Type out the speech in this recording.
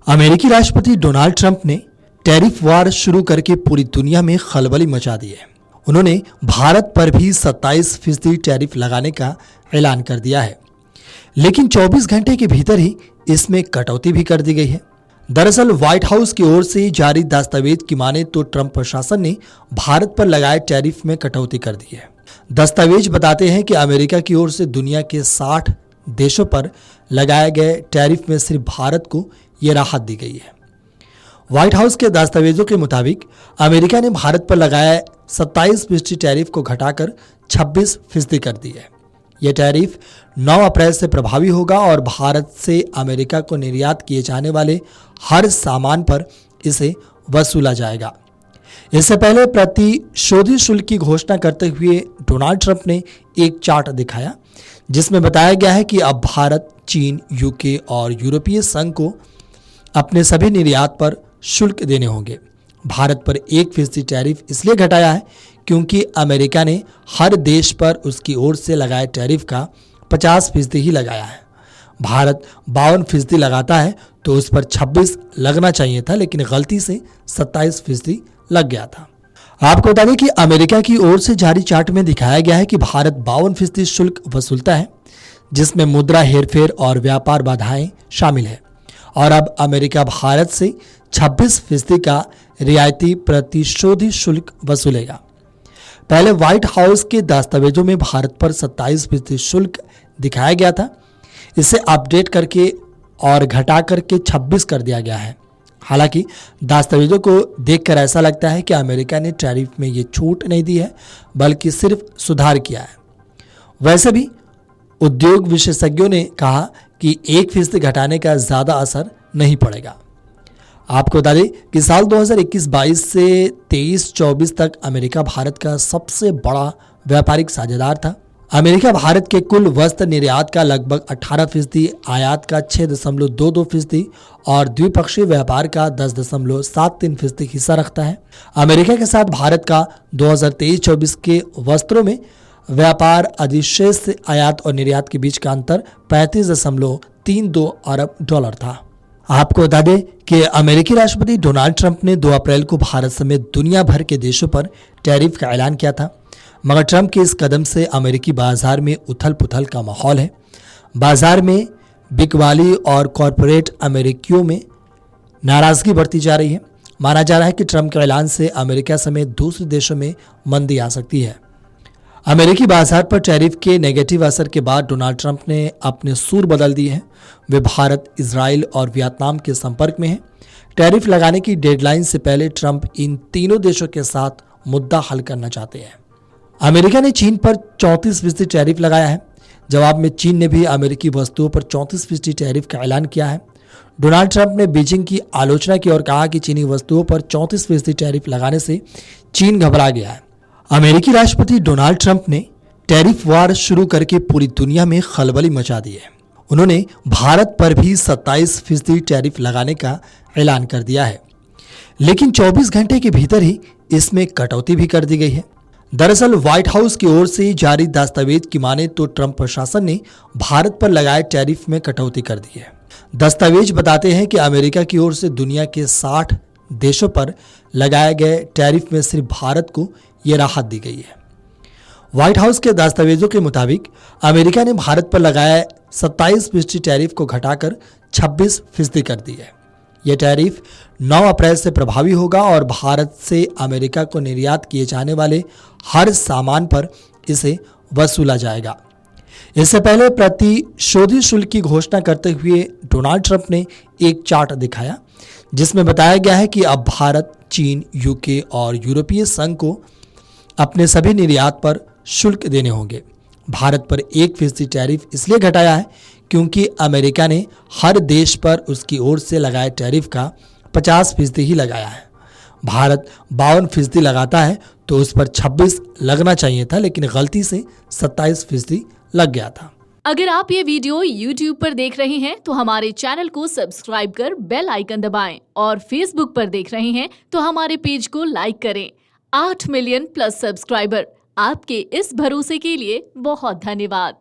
अमेरिकी राष्ट्रपति Donald Trump ने टैरिफ वार शुरू करके पूरी दुनिया में खलबली मचा दी है। उन्होंने भारत पर भी 27% टैरिफ लगाने का ऐलान कर दिया है, लेकिन 24 घंटे के भीतर ही इसमें कटौती भी कर दी गई है। दरअसल व्हाइट हाउस की ओर से जारी दस्तावेज की माने तो ट्रंप प्रशासन ने भारत पर लगाए टैरिफ में कटौती कर दी है। दस्तावेज बताते हैं कि अमेरिका की ओर से दुनिया के 60 देशों पर लगाए गए टैरिफ में सिर्फ भारत को यह राहत दी गई है। व्हाइट हाउस के दस्तावेजों के मुताबिक अमेरिका ने भारत पर लगाए 27% टैरिफ को घटाकर 26% कर दी है। यह टैरिफ 9 अप्रैल से प्रभावी होगा और भारत से अमेरिका को निर्यात किए जाने वाले हर सामान पर इसे वसूला जाएगा। इससे पहले प्रतिशोधी शुल्क की घोषणा करते हुए डोनाल्ड ट्रंप ने एक चार्ट दिखाया जिसमें बताया गया है कि अब भारत, चीन, यूके और यूरोपीय संघ को अपने सभी निर्यात पर शुल्क देने होंगे। भारत पर 1% टैरिफ इसलिए घटाया है क्योंकि अमेरिका ने हर देश पर उसकी ओर से लगाए टैरिफ का 50% ही लगाया है। भारत 52% लगाता है तो उस पर 26 लगना चाहिए था, लेकिन गलती से 27% लग गया था। आपको बता दें कि अमेरिका की ओर से जारी चार्ट में दिखाया गया है कि भारत 52% शुल्क वसूलता है, जिसमें मुद्रा हेरफेर और व्यापार बाधाएं शामिल है, और अब अमेरिका भारत से 26% का रियायती प्रतिशोधी शुल्क वसूलेगा। पहले व्हाइट हाउस के दस्तावेजों में भारत पर 27% शुल्क दिखाया गया था। इसे अपडेट करके और घटा करके 26 कर दिया गया है। हालांकि दस्तावेजों को देखकर ऐसा लगता है कि अमेरिका ने टैरिफ में ये छूट नहीं दी है, बल्कि सिर्फ सुधार किया है। वैसे भी उद्योग विशेषज्ञों ने कहा कि 1% घटाने का ज़्यादा असर नहीं पड़ेगा। आपको बता दें कि साल 2021-22 से 23-24 तक अमेरिका भारत का सबसे बड़ा व्यापारिक साझेदार था। अमेरिका भारत के कुल वस्त्र निर्यात का लगभग 18%, आयात का 6.22% और द्विपक्षीय व्यापार का 10.73% हिस्सा रखता है। अमेरिका के साथ भारत का 2023-24 के वस्त्रों में व्यापार अधिशेष से आयात और निर्यात के बीच का अंतर 35.32 अरब डॉलर था। आपको बता दें कि अमेरिकी राष्ट्रपति डोनाल्ड ट्रंप ने 2 अप्रैल को भारत समेत दुनिया भर के देशों पर टैरिफ का ऐलान किया था, मगर ट्रंप के इस कदम से अमेरिकी बाजार में उथल पुथल का माहौल है। बाजार में बिकवाली और कॉरपोरेट अमेरिकियों में नाराजगी बढ़ती जा रही है। माना जा रहा है कि ट्रंप के ऐलान से अमेरिका समेत दूसरे देशों में मंदी आ सकती है। अमेरिकी बाजार पर टैरिफ के नेगेटिव असर के बाद डोनाल्ड ट्रंप ने अपने सूर बदल दिए हैं। वे भारत, इजराइल और वियतनाम के संपर्क में हैं। टैरिफ लगाने की डेडलाइन से पहले ट्रंप इन तीनों देशों के साथ मुद्दा हल करना चाहते हैं। अमेरिका ने चीन पर 34% टैरिफ लगाया है। जवाब में चीन ने भी अमेरिकी वस्तुओं पर 34% टैरिफ का ऐलान किया है। डोनाल्ड ट्रंप ने बीजिंग की आलोचना की और कहा कि चीनी वस्तुओं पर 34% टैरिफ लगाने से चीन घबरा गया है। अमेरिकी राष्ट्रपति डोनाल्ड ट्रंप ने टैरिफ वार शुरू करके पूरी दुनिया में खलबली मचा दी है। उन्होंने भारत पर भी 27% टैरिफ लगाने का ऐलान कर दिया है, लेकिन 24 घंटे के भीतर ही इसमें कटौती भी कर दी गई है। दरअसल व्हाइट हाउस की ओर से जारी दस्तावेज की माने तो ट्रंप प्रशासन ने भारत पर लगाए टैरिफ में कटौती कर दी है। दस्तावेज बताते हैं कि अमेरिका की ओर से दुनिया के 60 देशों पर लगाए गए टैरिफ में सिर्फ भारत को यह राहत दी गई है। व्हाइट हाउस के दस्तावेजों के मुताबिक अमेरिका ने भारत पर लगाए 27% टैरिफ को घटाकर 26% कर दी है। यह टैरिफ 9 अप्रैल से प्रभावी होगा और भारत से अमेरिका को निर्यात किए जाने वाले हर सामान पर इसे वसूला जाएगा। इससे पहले प्रतिशोधी शुल्क की घोषणा करते हुए डोनाल्ड ट्रंप ने एक चार्ट दिखाया जिसमें बताया गया है कि अब भारत, चीन, यूके और यूरोपीय संघ को अपने सभी निर्यात पर शुल्क देने होंगे। भारत पर 1% टैरिफ इसलिए घटाया है क्योंकि अमेरिका ने हर देश पर उसकी ओर से लगाए टैरिफ का 50% ही लगाया है। भारत 52% लगाता है तो उस पर 26 लगना चाहिए था, लेकिन गलती से 27% लग गया था। अगर आप ये वीडियो YouTube पर देख रहे हैं तो हमारे चैनल को सब्सक्राइब कर बेल आइकन दबाएं, और Facebook पर देख रहे हैं तो हमारे पेज को लाइक करें। 8 मिलियन प्लस सब्सक्राइबर, आपके इस भरोसे के लिए बहुत धन्यवाद।